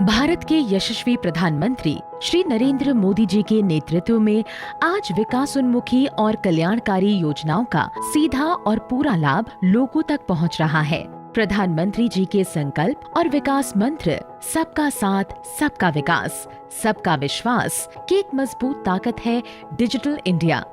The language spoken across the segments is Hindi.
भारत के यशस्वी प्रधानमंत्री श्री नरेंद्र मोदी जी के नेतृत्व में आज विकासोन्मुखी और कल्याणकारी योजनाओं का सीधा और पूरा लाभ लोगों तक पहुंच रहा है। प्रधानमंत्री जी के संकल्प और विकास मंत्र सबका साथ, सबका विकास, सबका विश्वास की एक मजबूत ताकत है डिजिटल इंडिया।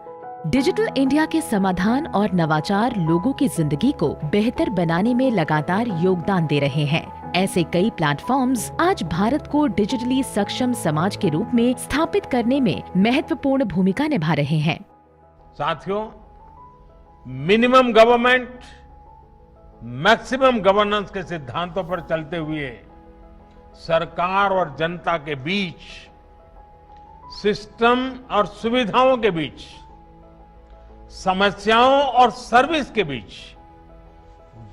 डिजिटल इंडिया के समाधान और नवाचार लोगों की जिंदगी को बेहतर बनाने में लगातार योगदान दे रहे हैं। ऐसे कई प्लेटफॉर्म्स आज भारत को डिजिटली सक्षम समाज के रूप में स्थापित करने में महत्वपूर्ण भूमिका निभा रहे हैं। साथियों, मिनिमम गवर्नमेंट मैक्सिमम गवर्नेंस के सिद्धांतों पर चलते हुए सरकार और जनता के बीच, सिस्टम और सुविधाओं के बीच, समस्याओं और सर्विस के बीच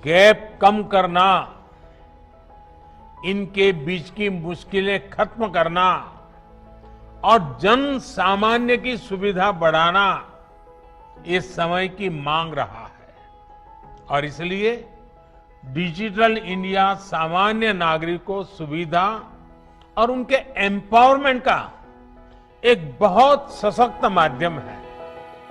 गैप कम करना, इनके बीच की मुश्किलें खत्म करना और जन सामान्य की सुविधा बढ़ाना इस समय की मांग रहा है। और इसलिए डिजिटल इंडिया सामान्य नागरिक को सुविधा और उनके एम्पावरमेंट का एक बहुत सशक्त माध्यम है।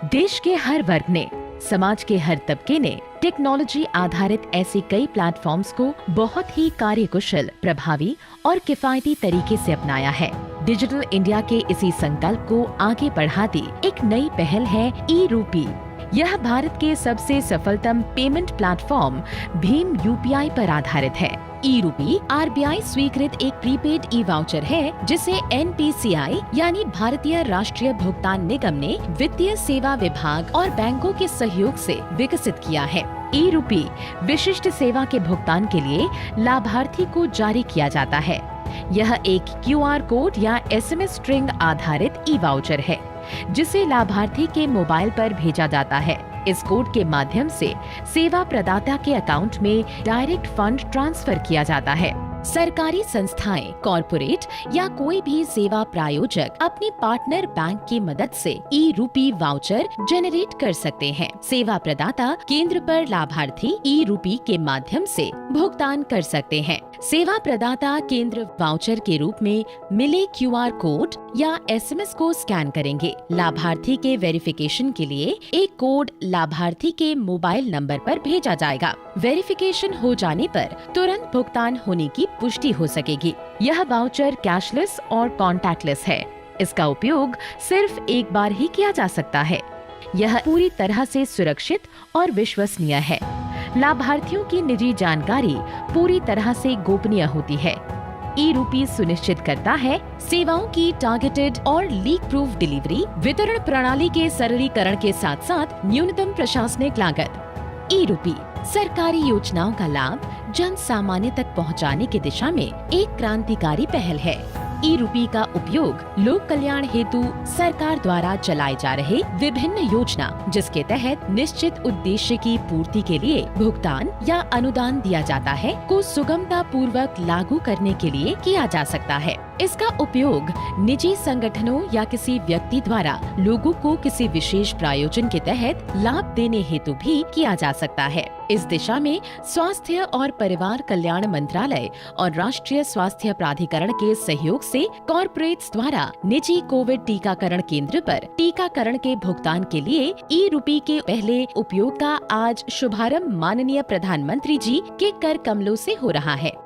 देश के हर वर्ग ने, समाज के हर तबके ने टेक्नोलॉजी आधारित ऐसे कई प्लेटफॉर्म्स को बहुत ही कार्यकुशल, प्रभावी और किफायती तरीके से अपनाया है। डिजिटल इंडिया के इसी संकल्प को आगे बढ़ाती एक नई पहल है ई-रूपी। यह भारत के सबसे सफलतम पेमेंट प्लेटफॉर्म भीम यूपीआई पर आधारित है। ई-रूपी आरबीआई स्वीकृत एक प्रीपेड ई वाउचर है, जिसे एनपीसीआई यानी भारतीय राष्ट्रीय भुगतान निगम ने वित्तीय सेवा विभाग और बैंकों के सहयोग से विकसित किया है। ई-रूपी विशिष्ट सेवा के भुगतान के लिए लाभार्थी को जारी किया जाता है। यह एक क्यूआर कोड या एसएमएस स्ट्रिंग आधारित ई वाउचर है, जिसे लाभार्थी के मोबाइल पर भेजा जाता है। इस कोड के माध्यम से सेवा प्रदाता के अकाउंट में डायरेक्ट फंड ट्रांसफर किया जाता है। सरकारी संस्थाएं, कॉरपोरेट या कोई भी सेवा प्रायोजक अपनी पार्टनर बैंक की मदद से ई-रूपी वाउचर जनरेट कर सकते हैं। सेवा प्रदाता केंद्र पर लाभार्थी ई-रूपी के माध्यम से भुगतान कर सकते हैं। सेवा प्रदाता केंद्र वाउचर के रूप में मिले क्यूआर कोड या एसएमएस को स्कैन करेंगे। लाभार्थी के वेरिफिकेशन के लिए एक कोड लाभार्थी के मोबाइल नंबर पर भेजा जाएगा। वेरिफिकेशन हो जाने पर तुरंत भुगतान होने की पुष्टि हो सकेगी। यह वाउचर कैशलेस और कॉन्टैक्टलेस है। इसका उपयोग सिर्फ एक बार ही किया जा सकता है। यह पूरी तरह से सुरक्षित और विश्वसनीय है। लाभार्थियों की निजी जानकारी पूरी तरह से गोपनीय होती है। ई-रूपी सुनिश्चित करता है सेवाओं की टारगेटेड और लीक प्रूफ डिलीवरी, वितरण प्रणाली के सरलीकरण के साथ साथ न्यूनतम प्रशासनिक लागत। ई-रूपी सरकारी योजनाओं का लाभ जन सामान्य तक पहुंचाने की दिशा में एक क्रांतिकारी पहल है। ई-रूपी का उपयोग लोक कल्याण हेतु सरकार द्वारा चलाए जा रहे विभिन्न योजना, जिसके तहत निश्चित उद्देश्य की पूर्ति के लिए भुगतान या अनुदान दिया जाता है, को सुगमता पूर्वक लागू करने के लिए किया जा सकता है। इसका उपयोग निजी संगठनों या किसी व्यक्ति द्वारा लोगों को किसी विशेष प्रायोजन के तहत लाभ देने हेतु भी किया जा सकता है। इस दिशा में स्वास्थ्य और परिवार कल्याण मंत्रालय और राष्ट्रीय स्वास्थ्य प्राधिकरण के सहयोग से कॉर्पोरेट्स द्वारा निजी कोविड टीकाकरण केंद्र पर टीकाकरण के भुगतान के लिए ई-रूपी के पहले उपयोग का आज शुभारंभ माननीय प्रधानमंत्री जी के कर कमलों से हो रहा है।